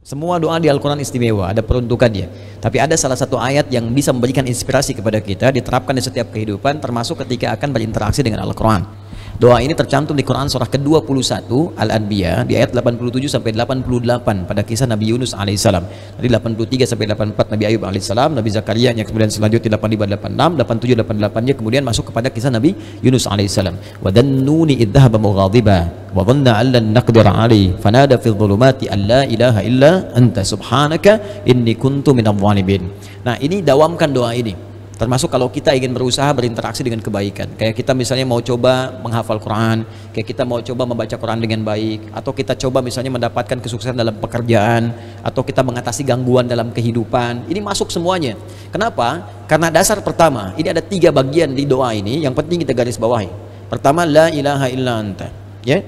Semua doa di Al-Quran istimewa, ada peruntukannya. Tapi ada salah satu ayat yang bisa memberikan inspirasi kepada kita, diterapkan di setiap kehidupan, termasuk ketika akan berinteraksi dengan Al-Quran. Doa ini tercantum di Quran surah ke-21 Al-Anbiya di ayat 87 sampai 88 pada kisah Nabi Yunus alaihissalam. Dari 83 sampai 84 Nabi Ayub alaihissalam, Nabi Zakaria yang kemudian selanjutnya 85, 86, 87, 88-nya kemudian masuk kepada kisah Nabi Yunus alaihissalam. Wa dhannuni idh dhahaba mughadiba wa dhanna an lan naqdir alaihi fanada fi dhulumati an la ilaha illa anta subhanaka inni kuntu minadh dhalimin. Nah, ini dawamkan doa ini. Termasuk kalau kita ingin berusaha berinteraksi dengan kebaikan. Kayak kita misalnya mau coba menghafal Quran, kayak kita mau coba membaca Quran dengan baik, atau kita coba misalnya mendapatkan kesuksesan dalam pekerjaan, atau kita mengatasi gangguan dalam kehidupan. Ini masuk semuanya. Kenapa? Karena dasar pertama, ini ada 3 bagian di doa ini yang penting kita garis bawahi. Pertama, la ilaha illa anta. Ya?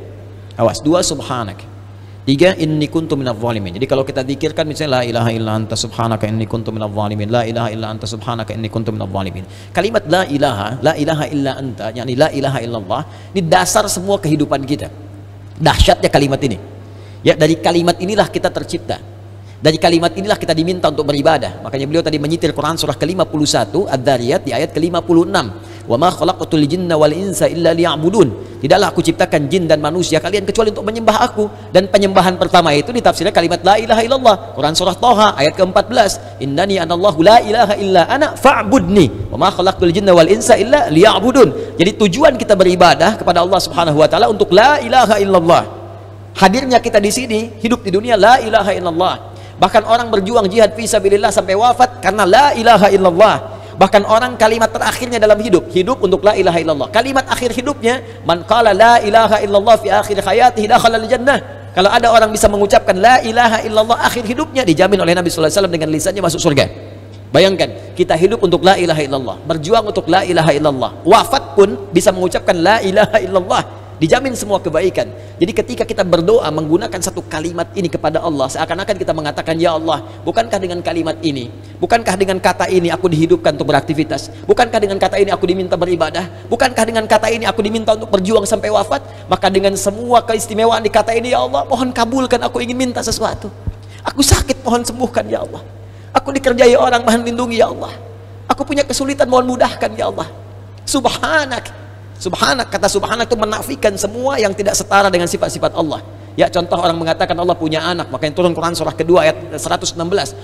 Awas. 2, subhanak. 3, inni kuntu minadh dhalimin. Jadi kalau kita zikirkan misalnya la ilaha illa anta subhanaka inni kuntu minadh dhalimin, la ilaha illa anta subhanaka inni kuntu minadh dhalimin. Kalimat la ilaha illa anta, yakni la ilaha illallah, ini dasar semua kehidupan kita. Dahsyatnya kalimat ini. Ya, dari kalimat inilah kita tercipta. Dari kalimat inilah kita diminta untuk beribadah. Makanya beliau tadi menyitir Quran surah ke-51 Ad-Dhariyat di ayat ke-56. Wa ma khalaqtul jinna wal insa illa liya'budun. Tidaklah aku ciptakan jin dan manusia kalian kecuali untuk menyembah aku. Dan penyembahan pertama itu ditafsirkan kalimat la ilaha illallah. Quran surah Thaha ayat ke-14. Innani anallahu la ilaha illa ana fa'budni. Wa ma khalaqtul jinna wal insa illa liya'budun. Jadi tujuan kita beribadah kepada Allah Subhanahu wa taala untuk la ilaha illallah. Hadirnya kita di sini hidup di dunia la ilaha illallah. Bahkan orang berjuang jihad fisabilillah sampai wafat karena la ilaha illallah. Bahkan orang kalimat terakhirnya dalam hidup untuk la ilaha illallah. Kalimat akhir hidupnya, man qala la ilaha illallah fi akhir hayatihi dakhala al-jannah. Kalau ada orang bisa mengucapkan la ilaha illallah akhir hidupnya, dijamin oleh Nabi sallallahu alaihi wasallam dengan lisannya masuk surga. Bayangkan, kita hidup untuk la ilaha illallah, berjuang untuk la ilaha illallah. Wafat pun bisa mengucapkan la ilaha illallah. Dijamin semua kebaikan. Jadi ketika kita berdoa menggunakan satu kalimat ini kepada Allah, seakan-akan kita mengatakan, ya Allah, bukankah dengan kalimat ini, bukankah dengan kata ini aku dihidupkan untuk beraktivitas, bukankah dengan kata ini aku diminta beribadah, bukankah dengan kata ini aku diminta untuk berjuang sampai wafat, maka dengan semua keistimewaan di kata ini, ya Allah, mohon kabulkan, aku ingin minta sesuatu, aku sakit, mohon sembuhkan, ya Allah, aku dikerjai orang, mohon lindungi, ya Allah, aku punya kesulitan, mohon mudahkan, ya Allah. Subhanak. Subhanak, kata subhanak itu menafikan semua yang tidak setara dengan sifat-sifat Allah. Ya, contoh orang mengatakan Allah punya anak, makanya turun Quran surah kedua ayat 116.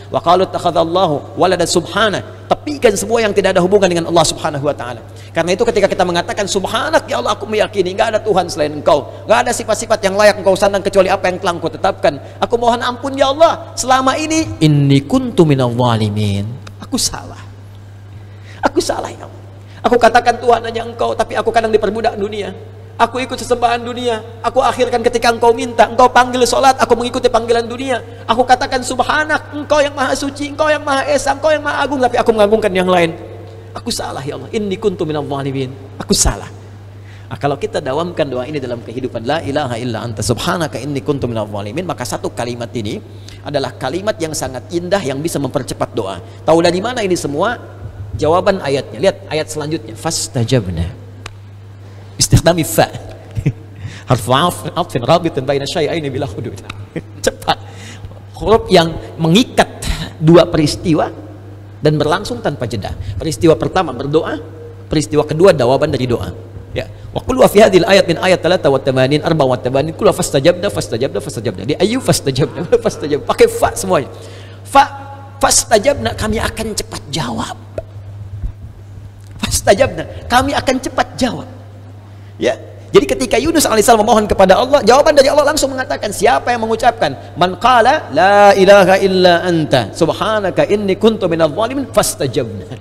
Wa qalu takhadzallahu walada subhana. Tepikan semua yang tidak ada hubungan dengan Allah Subhanahu wa taala. Karena itu ketika kita mengatakan subhanak, ya Allah, aku meyakini enggak ada Tuhan selain Engkau. Enggak ada sifat-sifat yang layak Engkau sandang kecuali apa yang telah Engkau tetapkan. Aku mohon ampun, ya Allah, selama ini inni kuntu minadh dhalimin. Aku salah. Aku salah, ya Allah. Aku katakan Tuhan hanya Engkau, tapi aku kadang diperbudak dunia. Aku ikut sesembahan dunia. Aku akhirkan ketika Engkau minta, Engkau panggil sholat, aku mengikuti panggilan dunia. Aku katakan subhanak, Engkau yang maha suci, Engkau yang maha esa, Engkau yang maha agung, tapi aku mengagungkan yang lain. Aku salah, ya Allah. Inni kuntu minadh dhalimin. Aku salah. Nah, kalau kita dawamkan doa ini dalam kehidupan, la ilaha illa anta subhanaka inni kuntu minadh dhalimin, maka satu kalimat ini adalah kalimat yang sangat indah yang bisa mempercepat doa. Tahu dari mana ini semua? Jawaban ayatnya, lihat ayat selanjutnya, fastajabna, istikhdami fa, harfu atfin rabitin baina syai'aini bila hudud. Cepat, huruf yang mengikat dua peristiwa dan berlangsung tanpa jeda. Peristiwa pertama berdoa, peristiwa kedua jawaban dari doa. Ya, wa qul wa fi hadhil ayat min ayat 83 84 qul fastajabna di ayu fastajabna pakai fa semuanya. Fastajabna, kami akan cepat jawab. Fastajabna, kami akan cepat jawab. Ya, jadi ketika Yunus alaihissalam memohon kepada Allah, jawaban dari Allah langsung mengatakan, siapa yang mengucapkan man qala la ilaha illa anta subhanaka inni kuntu minadh dhalimin fastajabna,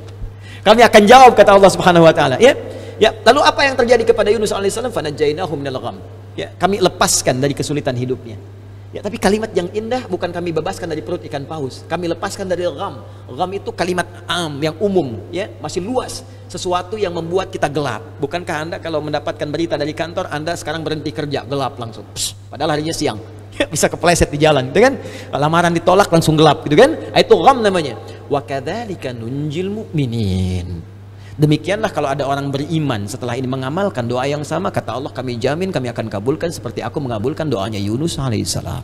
kami akan jawab, kata Allah Subhanahu wa taala. Ya, ya, lalu apa yang terjadi kepada Yunus alaihissalam? Fanajjainahu minal gham. Ya, kami lepaskan dari kesulitan hidupnya. Ya, tapi kalimat yang indah bukan kami bebaskan dari perut ikan paus, kami lepaskan dari gham. Gham itu kalimat yang umum, ya, masih luas, sesuatu yang membuat kita gelap. Bukankah Anda kalau mendapatkan berita dari kantor, Anda sekarang berhenti kerja, gelap langsung. Padahal harinya siang. Ya, bisa kepleset di jalan, gitu kan? Lamaran ditolak langsung gelap, gitu kan? Itu gham namanya. Wa kadzalika nunjil mu'minin. Demikianlah kalau ada orang beriman setelah ini mengamalkan doa yang sama, kata Allah, kami jamin kami akan kabulkan seperti aku mengabulkan doanya Yunus alaihissalam.